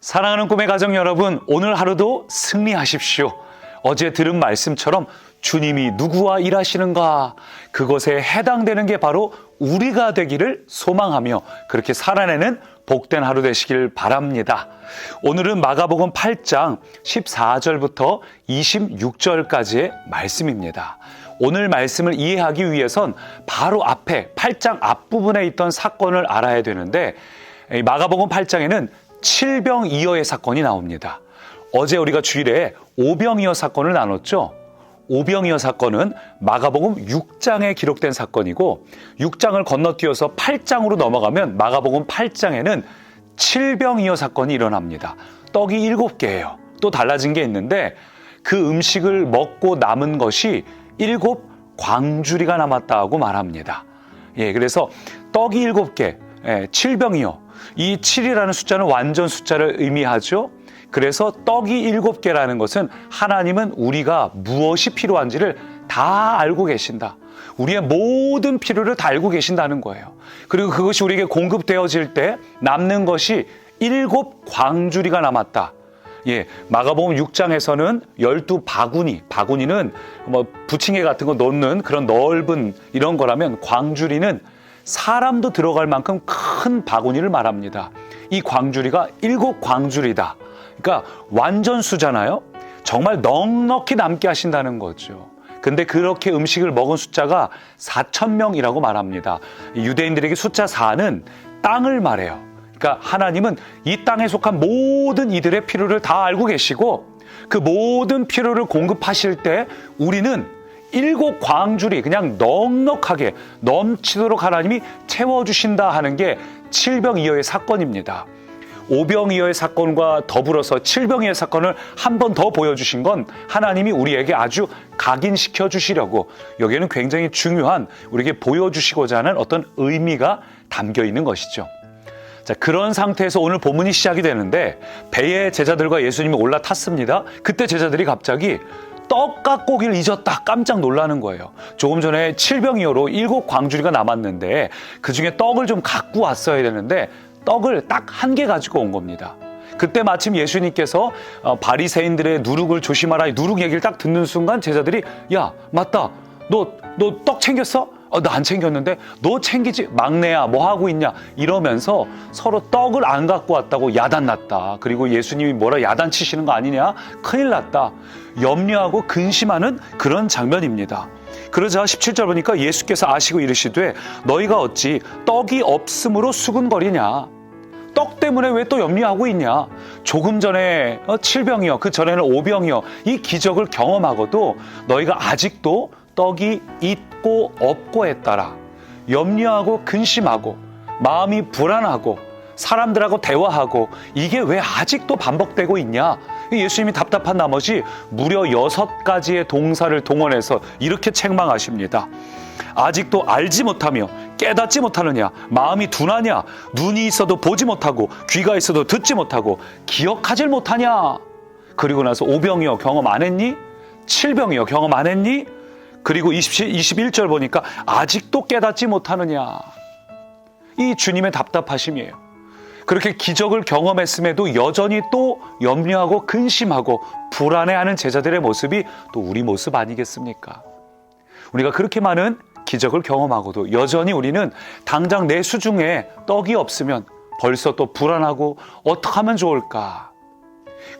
사랑하는 꿈의 가정 여러분, 오늘 하루도 승리하십시오. 어제 들은 말씀처럼 주님이 누구와 일하시는가, 그것에 해당되는 게 바로 우리가 되기를 소망하며 그렇게 살아내는 복된 하루 되시길 바랍니다. 오늘은 마가복음 8장 14절부터 26절까지의 말씀입니다. 오늘 말씀을 이해하기 위해선 바로 앞에 8장 앞부분에 있던 사건을 알아야 되는데, 마가복음 8장에는 칠병이어의 사건이 나옵니다. 어제 우리가 주일에 오병이어 사건을 나눴죠. 오병이어 사건은 마가복음 6장에 기록된 사건이고, 6장을 건너뛰어서 8장으로 넘어가면 마가복음 8장에는 칠병이어 사건이 일어납니다. 떡이 7개예요. 또 달라진 게 있는데, 그 음식을 먹고 남은 것이 7 광주리가 남았다고 말합니다. 그래서 떡이 7개, 칠병이어. 이 7이라는 숫자는 완전 숫자를 의미하죠. 그래서 떡이 7개라는 것은 하나님은 우리가 무엇이 필요한지를 다 알고 계신다. 우리의 모든 필요를 다 알고 계신다는 거예요. 그리고 그것이 우리에게 공급되어질 때 남는 것이 7 광주리가 남았다. 마가복음 6장에서는 12바구니, 바구니는 부침개 같은 거 넣는 그런 넓은 이런 거라면, 광주리는 사람도 들어갈 만큼 큰 바구니를 말합니다. 이 광주리가 7 광주리다. 그러니까 완전수잖아요. 정말 넉넉히 남게 하신다는 거죠. 근데 그렇게 음식을 먹은 숫자가 4,000명이라고 말합니다. 유대인들에게 숫자 4는 땅을 말해요. 그러니까 하나님은 이 땅에 속한 모든 이들의 필요를 다 알고 계시고, 그 모든 필요를 공급하실 때 우리는 7 광주리 그냥 넉넉하게 넘치도록 하나님이 채워주신다 하는 게 칠병이어의 사건입니다. 오병이어의 사건과 더불어서 칠병이어의 사건을 한 번 더 보여주신 건 하나님이 우리에게 아주 각인시켜 주시려고, 여기에는 굉장히 중요한, 우리에게 보여주시고자 하는 어떤 의미가 담겨 있는 것이죠. 자, 그런 상태에서 오늘 본문이 시작이 되는데, 배에 제자들과 예수님이 올라탔습니다. 그때 제자들이 갑자기 떡 갖고 오기를 잊었다, 깜짝 놀라는 거예요. 조금 전에 칠병이어로 7 광주리가 남았는데 그중에 떡을 좀 갖고 왔어야 되는데 떡을 딱 1개 가지고 온 겁니다. 그때 마침 예수님께서 바리새인들의 누룩을 조심하라, 누룩 얘기를 딱 듣는 순간 제자들이, 야, 맞다, 너 떡 챙겼어? 나 안 챙겼는데. 너 챙기지, 막내야, 뭐 하고 있냐, 이러면서 서로 떡을 안 갖고 왔다고 야단났다. 그리고 예수님이 뭐라 야단치시는 거 아니냐, 큰일 났다, 염려하고 근심하는 그런 장면입니다. 그러자 17절 보니까 예수께서 아시고 이르시되 너희가 어찌 떡이 없음으로 수군거리냐, 떡 때문에 왜 또 염려하고 있냐. 조금 전에 칠병이어, 그 전에는 오병이어, 이 기적을 경험하고도 너희가 아직도 떡이 있고 없고 했다라 염려하고 근심하고 마음이 불안하고 사람들하고 대화하고, 이게 왜 아직도 반복되고 있냐. 예수님이 답답한 나머지 무려 6가지의 동사를 동원해서 이렇게 책망하십니다. 아직도 알지 못하며 깨닫지 못하느냐, 마음이 둔하냐, 눈이 있어도 보지 못하고 귀가 있어도 듣지 못하고 기억하질 못하냐. 그리고 나서 오병이어 경험 안 했니? 칠병이어 경험 안 했니? 그리고 21절 보니까 아직도 깨닫지 못하느냐. 이 주님의 답답하심이에요. 그렇게 기적을 경험했음에도 여전히 또 염려하고 근심하고 불안해하는 제자들의 모습이 또 우리 모습 아니겠습니까? 우리가 그렇게 많은 기적을 경험하고도 여전히 우리는 당장 내 수중에 떡이 없으면 벌써 또 불안하고 어떻게 하면 좋을까?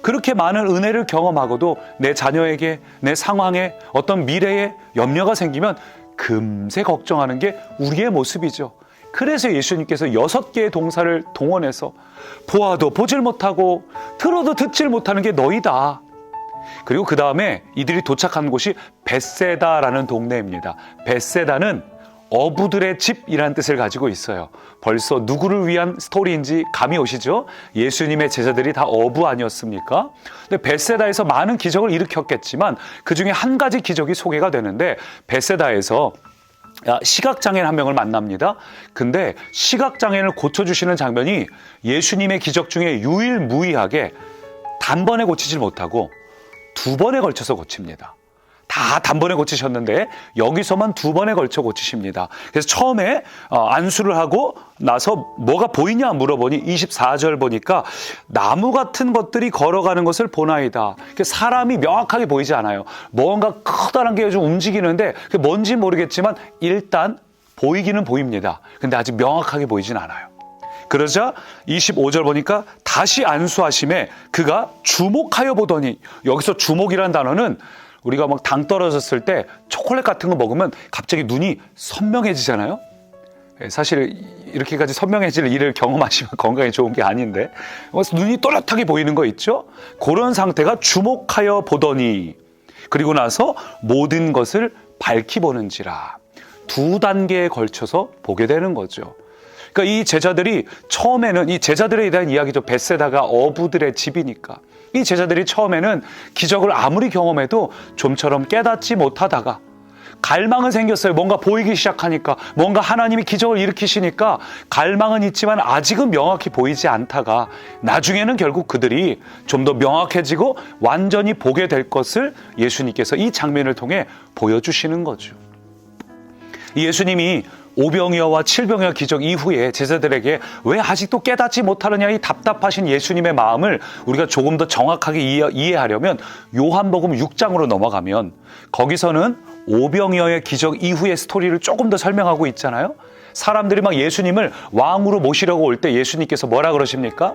그렇게 많은 은혜를 경험하고도 내 자녀에게, 내 상황에, 어떤 미래에 염려가 생기면 금세 걱정하는 게 우리의 모습이죠. 그래서 예수님께서 6개의 동사를 동원해서 보아도 보질 못하고 들어도 듣질 못하는 게 너희다. 그리고 그 다음에 이들이 도착한 곳이 벳세다라는 동네입니다. 벳세다는 어부들의 집이라는 뜻을 가지고 있어요. 벌써 누구를 위한 스토리인지 감이 오시죠? 예수님의 제자들이 다 어부 아니었습니까? 근데 벳세다에서 많은 기적을 일으켰겠지만 그중에 한 가지 기적이 소개가 되는데, 벳세다에서 시각장애인 한 명을 만납니다. 근데 시각장애인을 고쳐주시는 장면이 예수님의 기적 중에 유일무이하게 단번에 고치질 못하고 2번에 걸쳐서 고칩니다. 다 단번에 고치셨는데 여기서만 2번에 걸쳐 고치십니다. 그래서 처음에 안수를 하고 나서 뭐가 보이냐 물어보니 24절 보니까 나무 같은 것들이 걸어가는 것을 보나이다. 사람이 명확하게 보이지 않아요. 뭔가 커다란 게 좀 움직이는데 그게 뭔지 모르겠지만 일단 보이기는 보입니다. 근데 아직 명확하게 보이진 않아요. 그러자 25절 보니까 다시 안수하심에 그가 주목하여 보더니, 여기서 주목이라는 단어는 우리가 막 당 떨어졌을 때 초콜릿 같은 거 먹으면 갑자기 눈이 선명해지잖아요. 사실 이렇게까지 선명해질 일을 경험하시면 건강에 좋은 게 아닌데, 눈이 또렷하게 보이는 거 있죠? 그런 상태가 주목하여 보더니, 그리고 나서 모든 것을 밝히 보는지라. 2단계에 걸쳐서 보게 되는 거죠. 그러니까 이 제자들이 처음에는, 이 제자들에 대한 이야기죠. 벳세다가 어부들의 집이니까. 이 제자들이 처음에는 기적을 아무리 경험해도 좀처럼 깨닫지 못하다가 갈망은 생겼어요. 뭔가 보이기 시작하니까, 뭔가 하나님이 기적을 일으키시니까 갈망은 있지만 아직은 명확히 보이지 않다가 나중에는 결국 그들이 좀 더 명확해지고 완전히 보게 될 것을 예수님께서 이 장면을 통해 보여주시는 거죠. 예수님이 오병이어와 칠병이어 기적 이후에 제자들에게 왜 아직도 깨닫지 못하느냐, 이 답답하신 예수님의 마음을 우리가 조금 더 정확하게 이해하려면 요한복음 6장으로 넘어가면 거기서는 오병이어의 기적 이후의 스토리를 조금 더 설명하고 있잖아요. 사람들이 막 예수님을 왕으로 모시려고 올 때 예수님께서 뭐라 그러십니까?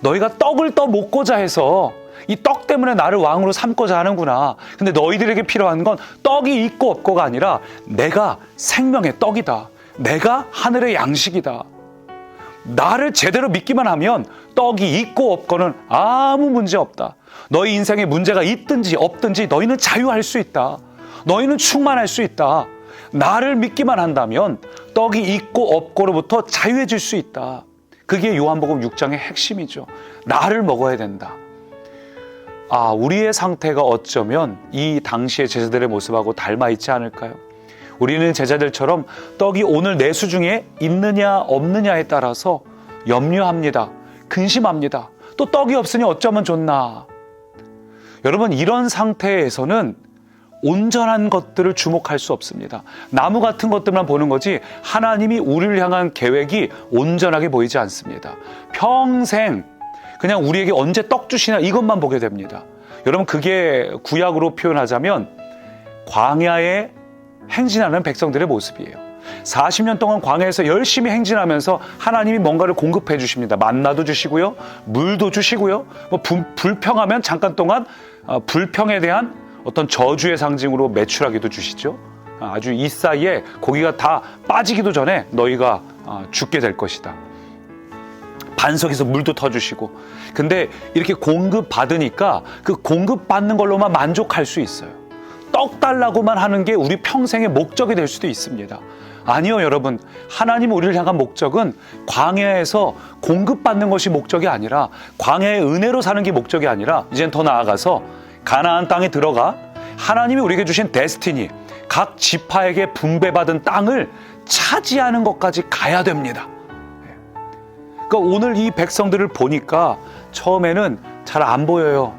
너희가 떡을 떠 먹고자 해서 이 떡 때문에 나를 왕으로 삼고자 하는구나. 근데 너희들에게 필요한 건 떡이 있고 없고가 아니라 내가 생명의 떡이다. 내가 하늘의 양식이다. 나를 제대로 믿기만 하면 떡이 있고 없고는 아무 문제 없다. 너희 인생에 문제가 있든지 없든지 너희는 자유할 수 있다. 너희는 충만할 수 있다. 나를 믿기만 한다면 떡이 있고 없고로부터 자유해질 수 있다. 그게 요한복음 6장의 핵심이죠. 나를 먹어야 된다. 우리의 상태가 어쩌면 이 당시의 제자들의 모습하고 닮아 있지 않을까요? 우리는 제자들처럼 떡이 오늘 내 수중에 있느냐 없느냐에 따라서 염려합니다. 근심합니다. 또 떡이 없으니 어쩌면 좋나. 여러분, 이런 상태에서는 온전한 것들을 주목할 수 없습니다. 나무 같은 것들만 보는 거지 하나님이 우리를 향한 계획이 온전하게 보이지 않습니다. 평생 그냥 우리에게 언제 떡 주시나 이것만 보게 됩니다. 여러분, 그게 구약으로 표현하자면 광야에 행진하는 백성들의 모습이에요. 40년 동안 광야에서 열심히 행진하면서 하나님이 뭔가를 공급해 주십니다. 만나도 주시고요, 물도 주시고요, 불평하면 잠깐 동안 불평에 대한 어떤 저주의 상징으로 메추라기도 주시죠. 아주 이 사이에 고기가 다 빠지기도 전에 너희가 죽게 될 것이다. 반석에서 물도 터주시고. 근데 이렇게 공급받으니까 그 공급받는 걸로만 만족할 수 있어요. 떡 달라고만 하는 게 우리 평생의 목적이 될 수도 있습니다. 아니요, 여러분. 하나님 우리를 향한 목적은 광야에서 공급받는 것이 목적이 아니라, 광야의 은혜로 사는 게 목적이 아니라, 이젠 더 나아가서 가나안 땅에 들어가 하나님이 우리에게 주신 데스티니, 각 지파에게 분배받은 땅을 차지하는 것까지 가야 됩니다. 그러니까 오늘 이 백성들을 보니까 처음에는 잘 안 보여요.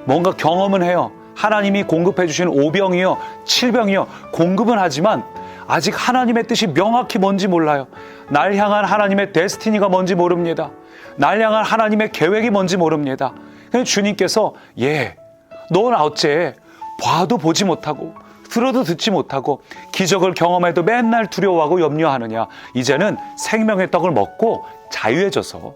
뭔가 경험은 해요. 하나님이 공급해 주신 오병이요, 칠병이요, 공급은 하지만 아직 하나님의 뜻이 명확히 뭔지 몰라요. 날 향한 하나님의 데스티니가 뭔지 모릅니다. 날 향한 하나님의 계획이 뭔지 모릅니다. 그래서 주님께서 넌 어째 봐도 보지 못하고 들어도 듣지 못하고 기적을 경험해도 맨날 두려워하고 염려하느냐. 이제는 생명의 떡을 먹고 자유해져서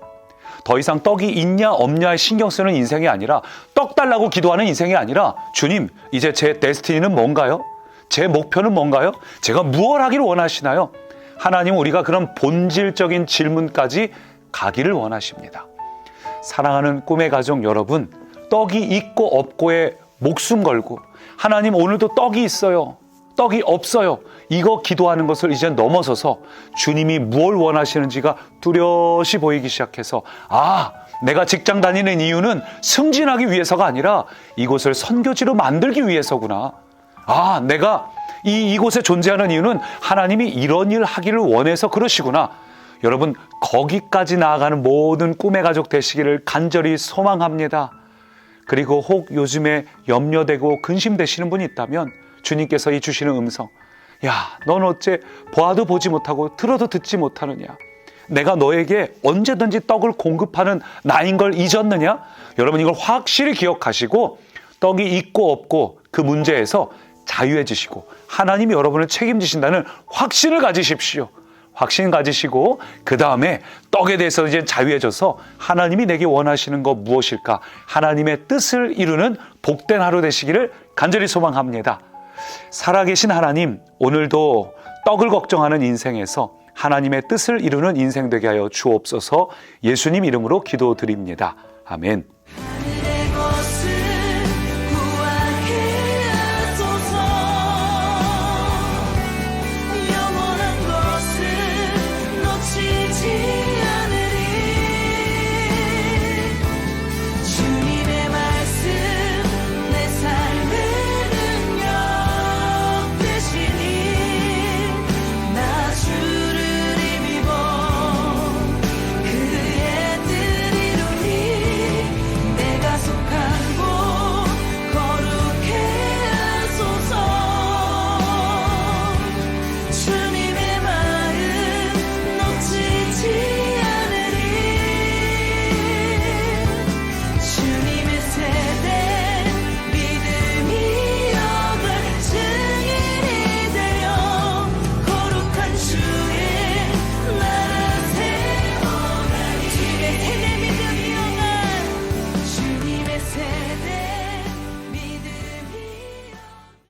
더 이상 떡이 있냐 없냐에 신경 쓰는 인생이 아니라, 떡 달라고 기도하는 인생이 아니라, 주님, 이제 제 데스티니는 뭔가요? 제 목표는 뭔가요? 제가 무엇을 하기를 원하시나요? 하나님은 우리가 그런 본질적인 질문까지 가기를 원하십니다. 사랑하는 꿈의 가족 여러분, 떡이 있고 없고에 목숨 걸고, 하나님 오늘도 떡이 있어요, 떡이 없어요, 이거 기도하는 것을 이제 넘어서서 주님이 뭘 원하시는지가 뚜렷이 보이기 시작해서, 내가 직장 다니는 이유는 승진하기 위해서가 아니라 이곳을 선교지로 만들기 위해서구나. 내가 이곳에 존재하는 이유는 하나님이 이런 일 하기를 원해서 그러시구나. 여러분, 거기까지 나아가는 모든 꿈의 가족 되시기를 간절히 소망합니다. 그리고 혹 요즘에 염려되고 근심되시는 분이 있다면 주님께서 이 주시는 음성, 야, 넌 어째 보아도 보지 못하고 들어도 듣지 못하느냐? 내가 너에게 언제든지 떡을 공급하는 나인 걸 잊었느냐? 여러분, 이걸 확실히 기억하시고 떡이 있고 없고 그 문제에서 자유해지시고 하나님이 여러분을 책임지신다는 확신을 가지십시오. 확신 가지시고 그 다음에 떡에 대해서 이제 자유해져서 하나님이 내게 원하시는 것 무엇일까? 하나님의 뜻을 이루는 복된 하루 되시기를 간절히 소망합니다. 살아계신 하나님, 오늘도 떡을 걱정하는 인생에서 하나님의 뜻을 이루는 인생 되게 하여 주옵소서. 예수님 이름으로 기도드립니다. 아멘.